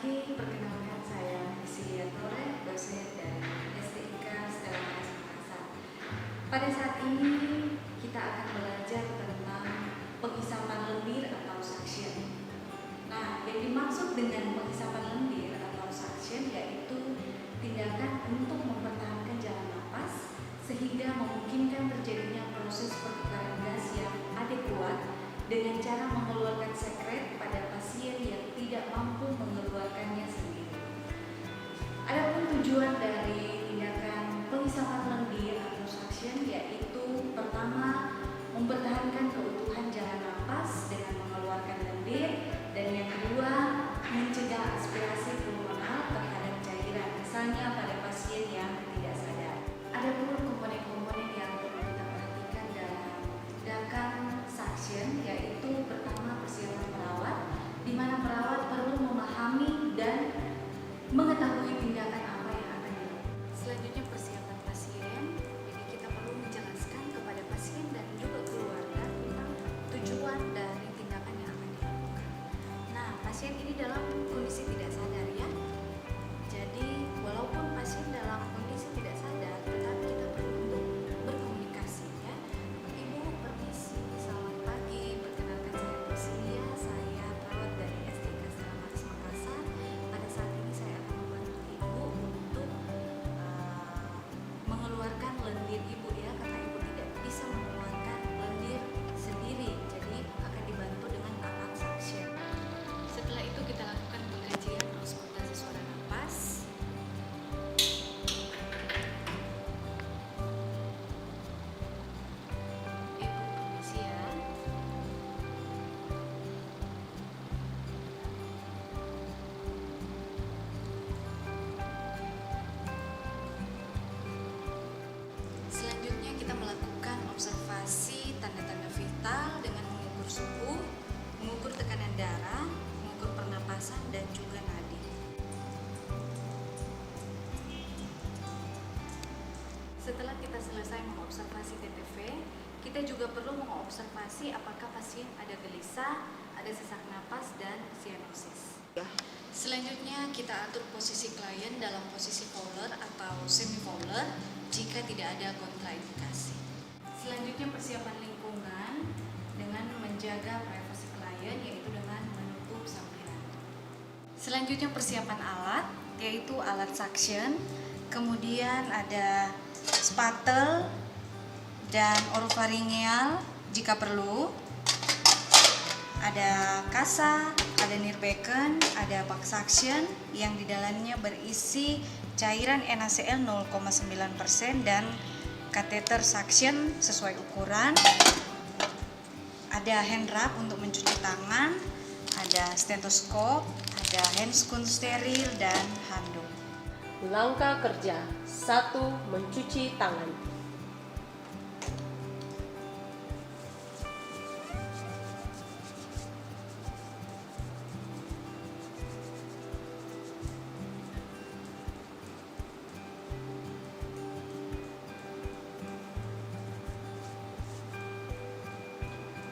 pagi, perkenalkan saya Isia Tore, dosen dari STIK Stella Maris Makassar. Pada saat ini kita akan belajar tentang penghisapan lendir atau suction. Nah, yang dimaksud dengan penghisapan lendir atau suction yaitu tindakan untuk mempertahankan jalan napas sehingga memungkinkan terjadinya proses pertukaran gas yang adekuat dengan cara mengeluarkan sekret pada pasien yang tidak mampu mengeluarkannya sendiri. Adapun tujuan dari tindakan penghisapan lendir atau suction yaitu pertama, mempertahankan keutuhan jalan napas dengan mengeluarkan lendir, dan yang kedua, mencegah aspirasi pulmonal terhadap cairan, misalnya pada pasien yang tidak sadar. Adapun komponen-komponen yang perlu kita perhatikan dalam tindakan suction yaitu pertama, persiapan perawat, di mana perawat perlu memahami dan mengetahui tindakan apa yang akan dilakukan. Selanjutnya, persiapan pasien. Jadi kita perlu menjelaskan kepada pasien dan juga keluarga tentang tujuan dari tindakan yang akan dilakukan. Nah, pasien ini dalam kondisi tidak sadar ya. Jadi walaupun pasien dalam kondisi tidak sadar, tetapi kita perlu untuk berkomunikasi ya. Ibu, permisi, selamat pagi. Perkenalkan, saya Priscilia, saya perawat dari STIK Stella Maris Makassar. Pada saat ini saya akan membantu ibu untuk mengeluarkan lendir ibu ya, karena ibu tidak bisa mengeluarkan lendir sendiri. Jadi akan dibantu dengan alat suction. Setelah itu kita lakukan pengkajian auskultasi suara napas. Ibu, permisi ya. Selanjutnya kita melakukan observasi tanda-tanda vital dengan mengukur suhu, mengukur tekanan darah, mengukur pernapasan, dan juga nadi. Setelah kita selesai mengobservasi TTV, kita juga perlu mengobservasi apakah pasien ada gelisah, ada sesak napas, dan sianosis. Selanjutnya kita atur posisi klien dalam posisi fowler atau semi-fowler jika tidak ada kontraindikasi. Selanjutnya, persiapan lingkungan dengan menjaga privasi klien yaitu dengan menutup sampiran. Selanjutnya, persiapan alat yaitu alat suction, kemudian ada spatel dan orofaringeal jika perlu, ada kasa, ada nirbecken, ada bag suction yang di dalamnya berisi cairan NaCl 0,9% dan kateter suction sesuai ukuran. Ada hand rub untuk mencuci tangan, ada stetoskop, ada handscoon steril, dan handuk. Langkah kerja 1. Mencuci tangan.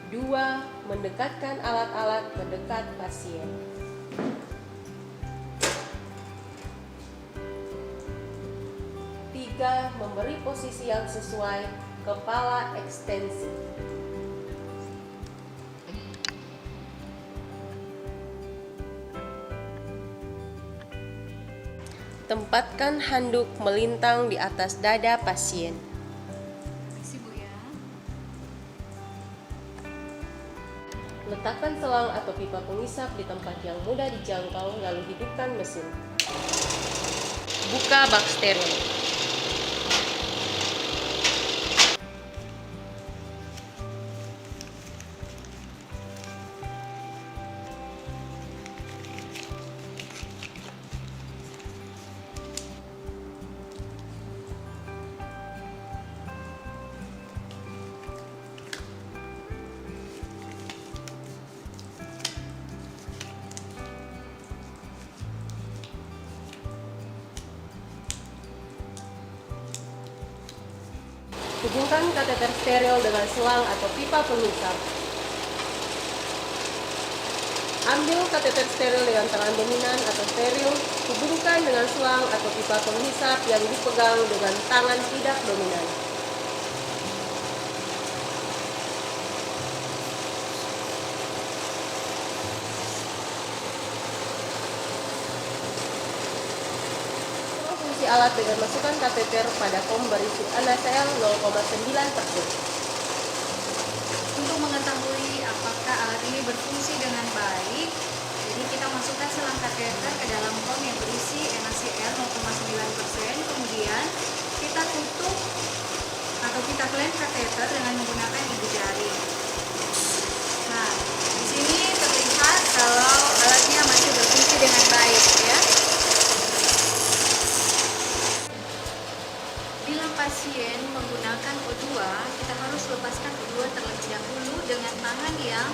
Dua, mendekatkan alat-alat mendekat pasien. Tiga, memberi posisi yang sesuai, kepala ekstensi. Tempatkan handuk melintang di atas dada pasien. Permisi Bu ya. Letakkan selang atau pipa pengisap di tempat yang mudah dijangkau, lalu hidupkan mesin. Buka bak steril. Hubungkan kateter steril dengan selang atau pipa pengisap. Ambil kateter steril dengan tangan dominan atau steril, hubungkan dengan selang atau pipa penghisap yang dipegang dengan tangan tidak dominan. Fungsi alat dengan masukkan kateter pada pom berisi NaCl 0,9%. Untuk mengetahui apakah alat ini berfungsi dengan baik, jadi kita masukkan selang kateter ke dalam pom yang berisi NaCl 0,9%, kemudian kita tutup atau kita klem kateter dengan menggunakan ibu jari. Nah, di sini terlihat kalau alatnya masih berfungsi dengan baik, ya. Bila pasien menggunakan O2, kita harus lepaskan O2 terlebih dahulu dengan tangan yang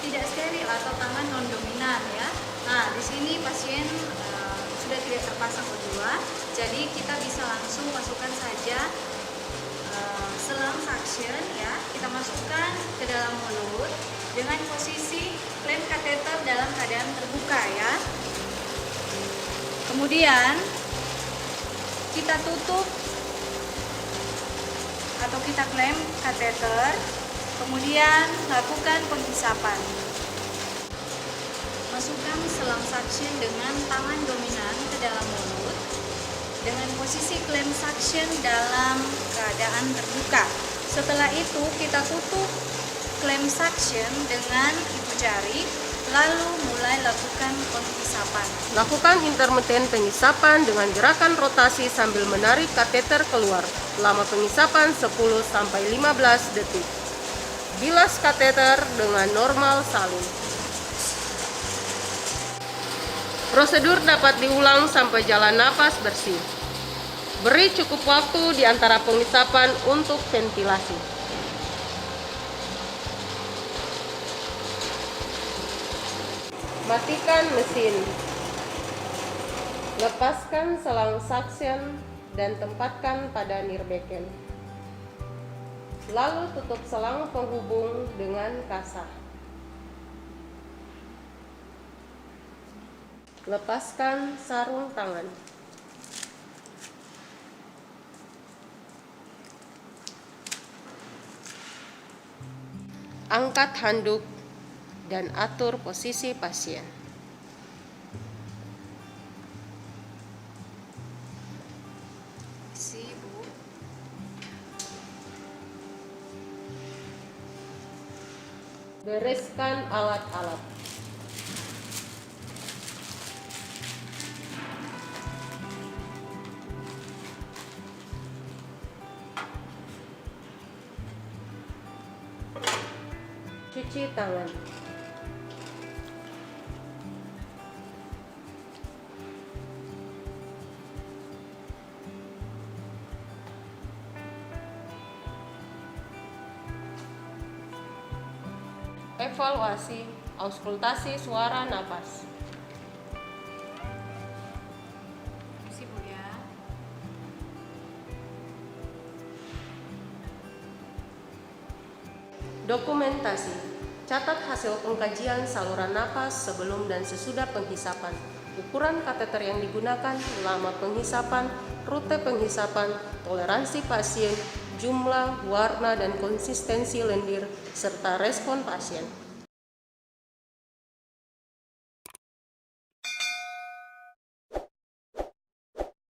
tidak steril atau tangan non-dominan, ya. Nah, di sini pasien sudah tidak terpasang O2, jadi kita bisa langsung masukkan saja selang suction, ya. Kita masukkan ke dalam mulut dengan posisi klem kateter dalam keadaan terbuka, ya. Kemudian kita tutup atau kita klem kateter, kemudian lakukan penghisapan. Masukkan selang suction dengan tangan dominan ke dalam mulut dengan posisi klem suction dalam keadaan terbuka. Setelah itu kita tutup klem suction dengan ibu jari, lalu mulai lakukan penghisapan. Lakukan intermiten penghisapan dengan gerakan rotasi sambil menarik kateter keluar. Lama penghisapan 10-15 detik. Bilas kateter dengan normal salin. Prosedur dapat diulang sampai jalan napas bersih. Beri cukup waktu di antara penghisapan untuk ventilasi. Matikan mesin. Lepaskan selang suction dan tempatkan pada nirbeken. Lalu tutup selang penghubung dengan kasah. Lepaskan sarung tangan. Angkat handuk dan atur posisi pasien. Isi, Bu. Bereskan alat-alat. Cuci tangan. Evaluasi, auskultasi suara napas. Isi, Bu, ya. Dokumentasi. Catat hasil pengkajian saluran napas sebelum dan sesudah penghisapan. Ukuran kateter yang digunakan, lama penghisapan, rute penghisapan, toleransi pasien, jumlah, warna, dan konsistensi lendir, serta respon pasien.